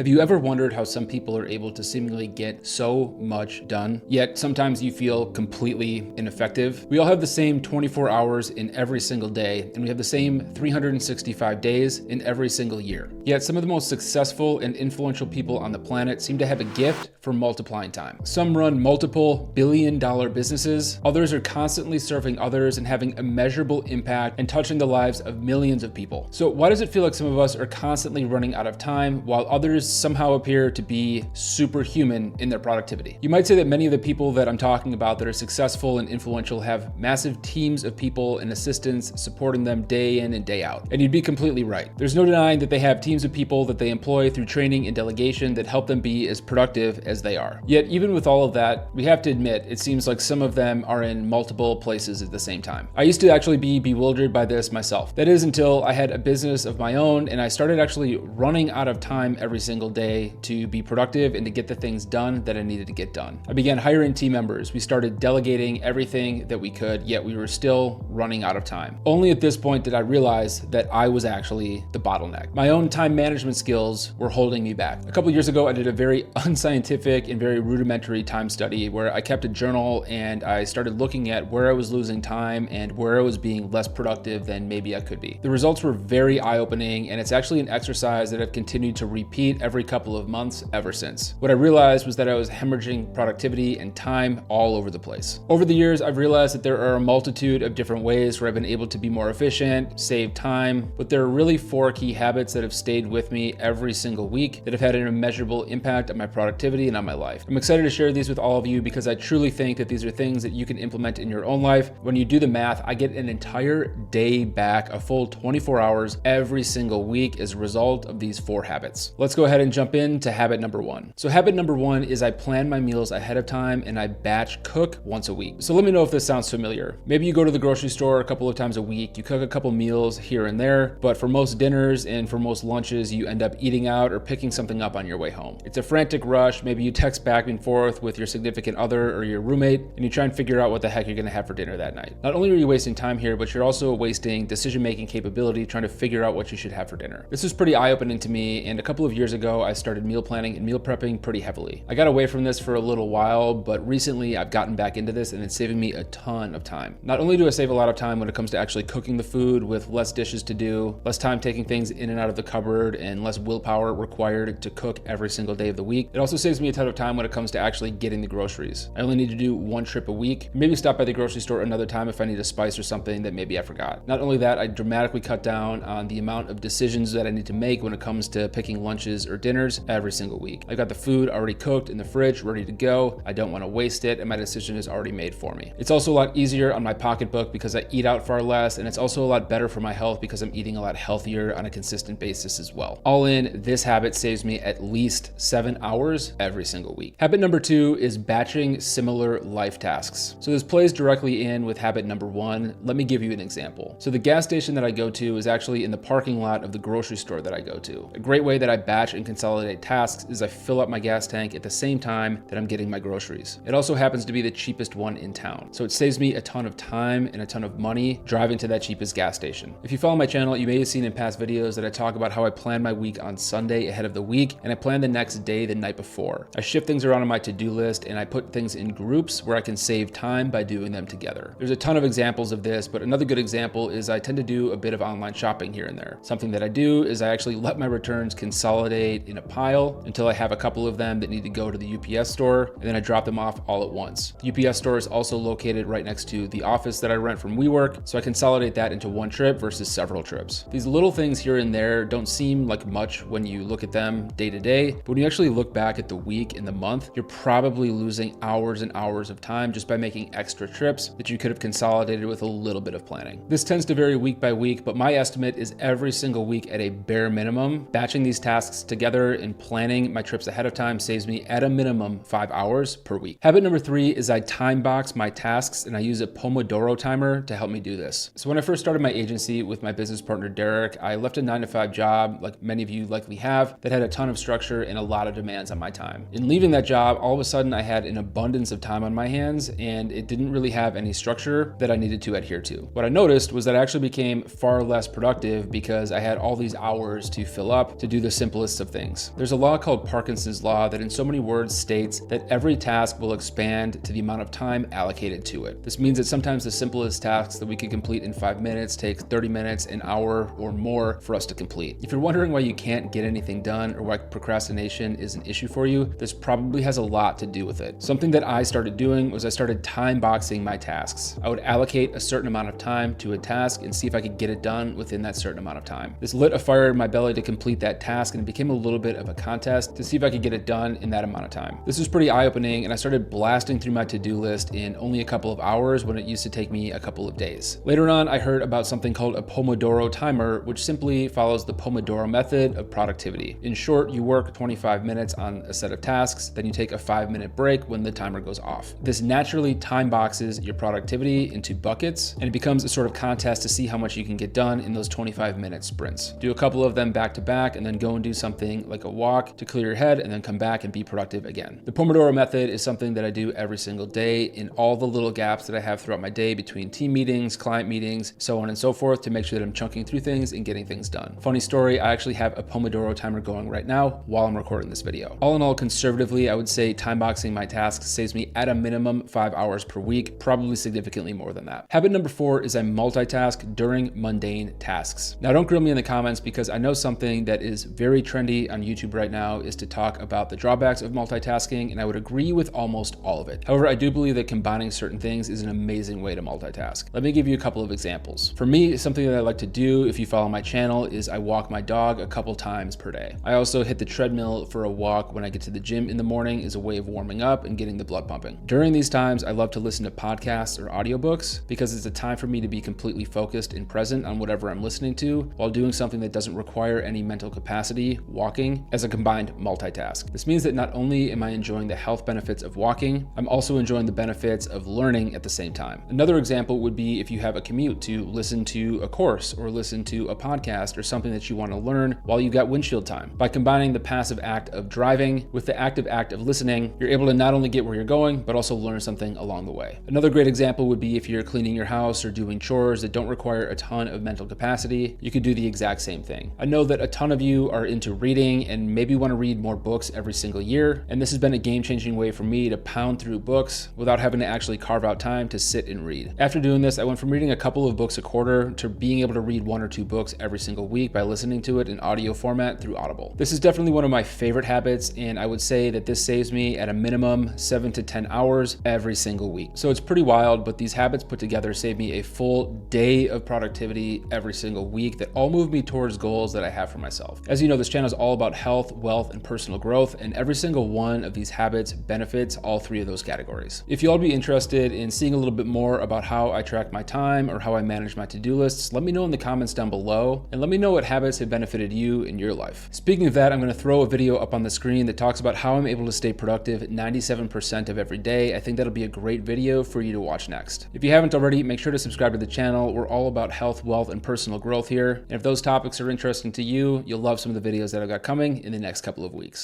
Have you ever wondered how some people are able to seemingly get so much done, yet sometimes you feel completely ineffective? We all have the same 24 hours in every single day, and we have the same 365 days in every single year. Yet some of the most successful and influential people on the planet seem to have a gift for multiplying time. Some run multiple billion-dollar businesses, others are constantly serving others and having immeasurable impact and touching the lives of millions of people. So why does it feel like some of us are constantly running out of time while others somehow appear to be superhuman in their productivity? You might say that many of the people that I'm talking about that are successful and influential have massive teams of people and assistants supporting them day in and day out. And you'd be completely right. There's no denying that they have teams of people that they employ through training and delegation that help them be as productive as they are. Yet even with all of that, we have to admit, it seems like some of them are in multiple places at the same time. I used to actually be bewildered by this myself. That is until I had a business of my own and I started actually running out of time every single day to be productive and to get the things done that I needed to get done. I began hiring team members. We started delegating everything that we could, yet we were still running out of time. Only at this point did I realize that I was actually the bottleneck. My own time management skills were holding me back. A couple years ago, I did a very unscientific and very rudimentary time study where I kept a journal and I started looking at where I was losing time and where I was being less productive than maybe I could be. The results were very eye-opening, and it's actually an exercise that I've continued to repeat every couple of months ever since. What I realized was that I was hemorrhaging productivity and time all over the place. Over the years, I've realized that there are a multitude of different ways where I've been able to be more efficient, save time, but there are really 4 key habits that have stayed with me every single week that have had an immeasurable impact on my productivity and on my life. I'm excited to share these with all of you because I truly think that these are things that you can implement in your own life. When you do the math, I get an entire day back, a full 24 hours every single week as a result of these 4 habits. Let's go ahead and jump into habit number 1. So habit number 1 is I plan my meals ahead of time and I batch cook once a week. So let me know if this sounds familiar. Maybe you go to the grocery store a couple of times a week, you cook a couple meals here and there, but for most dinners and for most lunches, you end up eating out or picking something up on your way home. It's a frantic rush. Maybe you text back and forth with your significant other or your roommate, and you try and figure out what the heck you're gonna have for dinner that night. Not only are you wasting time here, but you're also wasting decision-making capability trying to figure out what you should have for dinner. This was pretty eye-opening to me, and a couple of years ago, I started meal planning and meal prepping pretty heavily. I got away from this for a little while, but recently I've gotten back into this and it's saving me a ton of time. Not only do I save a lot of time when it comes to actually cooking the food with less dishes to do, less time taking things in and out of the cupboard, and less willpower required to cook every single day of the week, it also saves me a ton of time when it comes to actually getting the groceries. I only need to do 1 trip a week, maybe stop by the grocery store another time if I need a spice or something that maybe I forgot. Not only that, I dramatically cut down on the amount of decisions that I need to make when it comes to picking lunches or dinners every single week. I've got the food already cooked in the fridge, ready to go. I don't want to waste it, and my decision is already made for me. It's also a lot easier on my pocketbook because I eat out far less, and it's also a lot better for my health because I'm eating a lot healthier on a consistent basis as well. All in, this habit saves me at least 7 hours every single week. Habit number 2 is batching similar life tasks. So this plays directly in with habit number 1. Let me give you an example. So the gas station that I go to is actually in the parking lot of the grocery store that I go to. A great way that I batch and consolidate tasks is I fill up my gas tank at the same time that I'm getting my groceries. It also happens to be the cheapest one in town. So it saves me a ton of time and a ton of money driving to that cheapest gas station. If you follow my channel, you may have seen in past videos that I talk about how I plan my week on Sunday ahead of the week, and I plan the next day the night before. I shift things around on my to-do list and I put things in groups where I can save time by doing them together. There's a ton of examples of this, but another good example is I tend to do a bit of online shopping here and there. Something that I do is I actually let my returns consolidate in a pile until I have a couple of them that need to go to the UPS store, and then I drop them off all at once. The UPS store is also located right next to the office that I rent from WeWork, so I consolidate that into 1 trip versus several trips. These little things here and there don't seem like much when you look at them day to day, but when you actually look back at the week and the month, you're probably losing hours and hours of time just by making extra trips that you could have consolidated with a little bit of planning. This tends to vary week by week, but my estimate is every single week at a bare minimum, batching these tasks together and planning my trips ahead of time saves me at a minimum 5 hours per week. Habit number 3 is I time box my tasks and I use a Pomodoro timer to help me do this. So when I first started my agency with my business partner, Derek, I left a 9-to-5 job, like many of you likely have, that had a ton of structure and a lot of demands on my time. In leaving that job, all of a sudden I had an abundance of time on my hands and it didn't really have any structure that I needed to adhere to. What I noticed was that I actually became far less productive because I had all these hours to fill up to do the simplest of of things. There's a law called Parkinson's law that in so many words states that every task will expand to the amount of time allocated to it. This means that sometimes the simplest tasks that we could complete in 5 minutes take 30 minutes, an hour, or more for us to complete. If you're wondering why you can't get anything done or why procrastination is an issue for you, this probably has a lot to do with it. Something that I started doing was I started time boxing my tasks. I would allocate a certain amount of time to a task and see if I could get it done within that certain amount of time. This lit a fire in my belly to complete that task, and it became a little bit of a contest to see if I could get it done in that amount of time. This was pretty eye-opening, and I started blasting through my to-do list in only a couple of hours when it used to take me a couple of days. Later on, I heard about something called a Pomodoro timer, which simply follows the Pomodoro method of productivity. In short, you work 25 minutes on a set of tasks, then you take a 5-minute break when the timer goes off. This naturally time boxes your productivity into buckets, and it becomes a sort of contest to see how much you can get done in those 25-minute sprints. Do a couple of them back to back, and then go and do something like a walk to clear your head, and then come back and be productive again. The Pomodoro method is something that I do every single day in all the little gaps that I have throughout my day between team meetings, client meetings, so on and so forth, to make sure that I'm chunking through things and getting things done. Funny story, I actually have a Pomodoro timer going right now while I'm recording this video. All in all, conservatively, I would say time boxing my tasks saves me at a minimum 5 hours per week, probably significantly more than that. Habit number 4 is I multitask during mundane tasks. Now, don't grill me in the comments, because I know something that is very trendy on YouTube right now is to talk about the drawbacks of multitasking, and I would agree with almost all of it. However, I do believe that combining certain things is an amazing way to multitask. Let me give you a couple of examples. For me, something that I like to do, if you follow my channel, is I walk my dog a couple times per day. I also hit the treadmill for a walk when I get to the gym in the morning as a way of warming up and getting the blood pumping. During these times, I love to listen to podcasts or audiobooks because it's a time for me to be completely focused and present on whatever I'm listening to while doing something that doesn't require any mental capacity, walking, as a combined multitask. This means that not only am I enjoying the health benefits of walking, I'm also enjoying the benefits of learning at the same time. Another example would be if you have a commute to listen to a course or listen to a podcast or something that you want to learn while you've got windshield time. By combining the passive act of driving with the active act of listening, you're able to not only get where you're going, but also learn something along the way. Another great example would be if you're cleaning your house or doing chores that don't require a ton of mental capacity, you could do the exact same thing. I know that a ton of you are into reading and maybe want to read more books every single year, and this has been a game-changing way for me to pound through books without having to actually carve out time to sit and read. After doing this, I went from reading a couple of books a quarter to being able to read 1 or 2 books every single week by listening to it in audio format through Audible. This is definitely one of my favorite habits, and I would say that this saves me at a minimum 7 to 10 hours every single week. So it's pretty wild, but these habits put together save me a full day of productivity every single week that all move me towards goals that I have for myself. As you know, this channel is all about health, wealth, and personal growth, and every single one of these habits benefits all 3 of those categories. If you all be interested in seeing a little bit more about how I track my time or how I manage my to-do lists, let me know in the comments down below, and let me know what habits have benefited you in your life. Speaking of that, I'm going to throw a video up on the screen that talks about how I'm able to stay productive 97% of every day. I think that'll be a great video for you to watch next. If you haven't already, make sure to subscribe to the channel. We're all about health, wealth, and personal growth here. And if those topics are interesting to you, you'll love some of the videos that I've got coming in the next couple of weeks.